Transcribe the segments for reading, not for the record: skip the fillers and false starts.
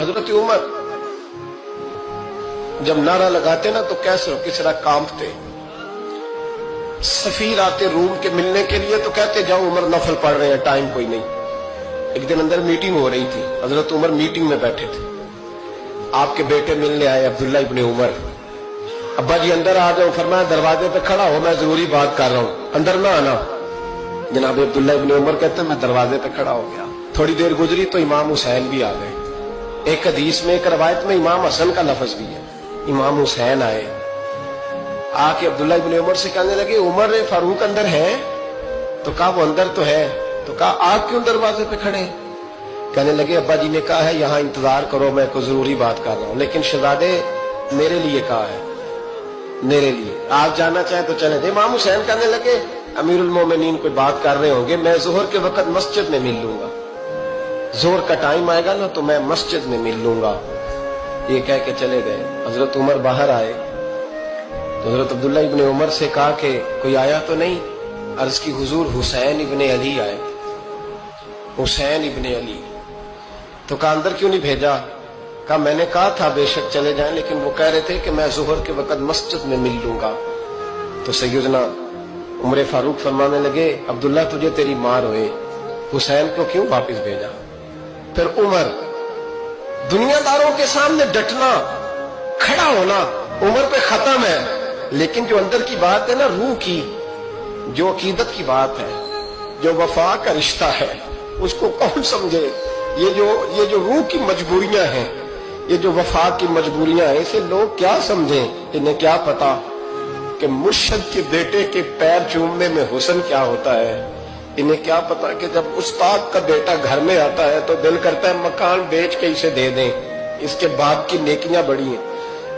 حضرت عمر جب نعرہ لگاتے نا تو کیسر کس طرح کانپتے. سفیر آتے روم کے ملنے کے لیے تو کہتے جاؤ عمر نفل پڑھ رہے ہیں ٹائم کوئی نہیں. ایک دن اندر میٹنگ ہو رہی تھی, حضرت عمر میٹنگ میں بیٹھے تھے. آپ کے بیٹے ملنے آئے عبداللہ ابن عمر. ابا جی اندر آ جاؤ. فرمایا دروازے پہ کھڑا ہو, میں ضروری بات کر رہا ہوں, اندر نہ آنا. جناب عبداللہ ابن عمر کہتے ہیں میں دروازے پہ کھڑا ہو گیا. تھوڑی دیر گزری تو امام حسین بھی آ گئے. ایک حدیث میں ایک روایت میں امام حسن کا لفظ بھی ہے. امام حسین آئے, آ کے عبداللہ ابن عمر سے کہنے لگے عمر فاروق اندر ہے؟ تو کہا وہ اندر تو ہے. تو کہا آپ کیوں دروازے پہ کھڑے؟ کہنے لگے ابا جی نے کہا ہے یہاں انتظار کرو, میں کوئی ضروری بات کر رہا ہوں, لیکن شہزادے میرے لیے کہا ہے, میرے لیے آپ جانا چاہیں تو چلیں. امام حسین کہنے لگے امیر المومنین کوئی بات کر رہے ہوں گے, میں ظہر کے وقت مسجد میں مل لوں گا, ظہر کا ٹائم آئے گا نا تو میں مسجد میں مل لوں گا. یہ کہہ کے چلے گئے. حضرت عمر باہر آئے تو حضرت عبداللہ ابن عمر سے کہا کہ کوئی آیا تو نہیں؟ عرض کی حضور حسین ابن علی آئے. حسین ابن علی. تو کہا اندر کیوں نہیں بھیجا؟ کہا میں نے کہا تھا بے شک چلے جائیں, لیکن وہ کہہ رہے تھے کہ میں ظہر کے وقت مسجد میں مل لوں گا. تو سیدنا عمر فاروق فرمانے لگے عبداللہ تجھے تیری مار ہوئے, حسین کو کیوں واپس بھیجا؟ پھر عمر دنیا داروں کے سامنے ڈٹنا, کھڑا ہونا عمر پہ ختم ہے, لیکن جو اندر کی بات ہے نا, روح کی, جو عقیدت کی بات ہے, جو وفا کا رشتہ ہے, اس کو کون سمجھے؟ یہ جو روح کی مجبوریاں ہیں, یہ جو وفا کی مجبوریاں ہیں, اسے لوگ کیا سمجھیں؟ انہیں کیا پتا کہ مرشد کے بیٹے کے پیر چومنے میں حسن کیا ہوتا ہے. انہیں کیا پتا کہ جب استاد کا بیٹا گھر میں آتا ہے تو دل کرتا ہے مکان بیچ کے اسے دے دیں, اس کے باپ کی نیکیاں بڑی ہیں.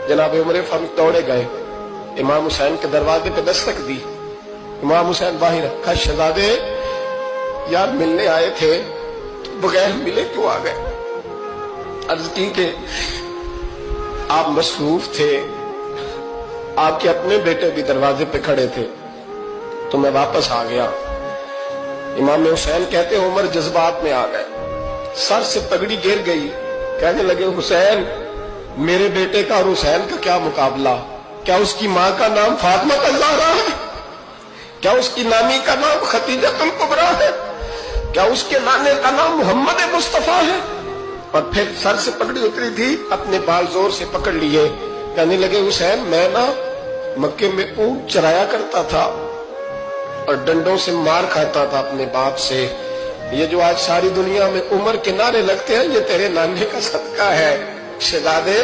جناب عمر فاروق دوڑے گئے, امام حسین کے دروازے پہ دستک دی. امام حسین باہر رکھا, شہزادے یار ملنے آئے تھے, بغیر ملے کیوں آ گئے؟ عرض کی کہ آپ مصروف تھے, آپ کے اپنے بیٹے بھی دروازے پہ کھڑے تھے, تو میں واپس آ گیا. امام حسین کہتے عمر جذبات میں آ گئے, سر سے پگڑی گر گئی. کہنے لگے حسین میرے بیٹے کا اور حسین کا کیا مقابلہ؟ کیا اس کی ماں کا نام فاطمہ الزہرا ہے؟ کیا اس کی نانی کا نام خدیجہ الکبریٰ ہے؟ کیا اس کے نانے کا نام محمد مصطفیٰ ہے؟ اور پھر سر سے پگڑی اتری تھی, اپنے بال زور سے پکڑ لیے. کہنے لگے حسین میں نا مکے میں اونٹ چرایا کرتا تھا اور ڈنڈوں سے مار کھاتا تھا اپنے باپ سے. یہ جو آج ساری دنیا میں عمر کے نعرے لگتے ہیں, یہ تیرے نانے کا صدقہ ہے. شہزادے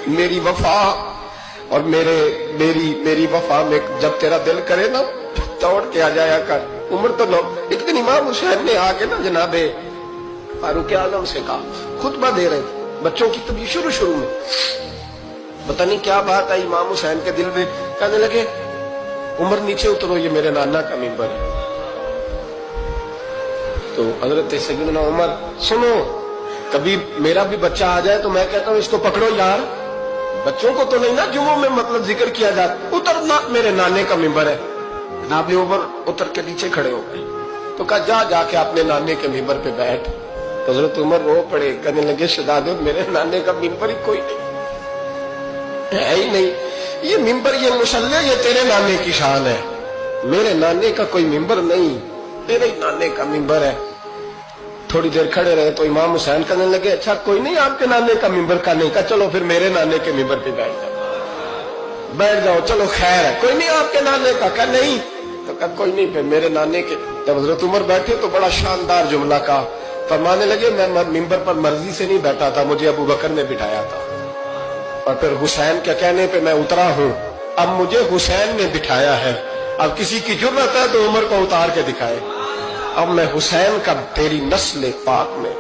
میری وفا اور میری وفا میں جب تیرا دل کرے نا دوڑ کے آ جایا کر. عمر تو لو. ایک دن امام حسین نے آ کے نا جناب فاروق اعظم سے کہا, خطبہ دے رہے بچوں کی طبیعت شروع میں, پتہ نہیں کیا بات آئی امام حسین کے دل میں. کہنے لگے عمر نیچے اترو, یہ میرے نانا کا ممبر ہے. تو حضرت سیدنا عمر سنو, کبھی میرا بھی بچہ آ جائے تو میں کہتا ہوں اس کو پکڑو یار, بچوں کو تو نہیں نا جمعوں میں مطلب ذکر کیا جاتا, اترنا میرے نانے کا ممبر ہے. جناب عمر اتر کے نیچے کھڑے ہو گئے. تو کہا جا کے اپنے نانے کے ممبر پہ بیٹھ. تو حضرت عمر رو پڑے, کہنے لگے شہزادے میرے نانے کا ممبر ہی کوئی نہیں ہے ہی نہیں. یہ ممبر, یہ مصلی, یہ تیرے نانے کی شان ہے. میرے نانے کا کوئی ممبر نہیں, تیرے نانے کا ممبر ہے. تھوڑی دیر کھڑے رہے تو امام حسین کہنے لگے اچھا کوئی نہیں آپ کے نانے کا ممبر کا نہیں. کہا چلو پھر میرے نانے کے ممبر پہ بیٹھ جاؤ, چلو خیر ہے. کوئی نہیں آپ کے نانے کا؟ کہا نہیں. تو کہا کوئی نہیں پھر میرے نانے کے. جب حضرت عمر بیٹھے تو بڑا شاندار جملہ کہا, فرمانے لگے میں ممبر پر مرضی سے نہیں بیٹھا تھا, مجھے ابو بکر نے بٹھایا تھا, اور پھر حسین کے کہنے پہ میں اترا ہوں, اب مجھے حسین نے بٹھایا ہے. اب کسی کی جرأت ہے تو عمر کو اتار کے دکھائے. اب میں حسین کا تیری نسل پاک میں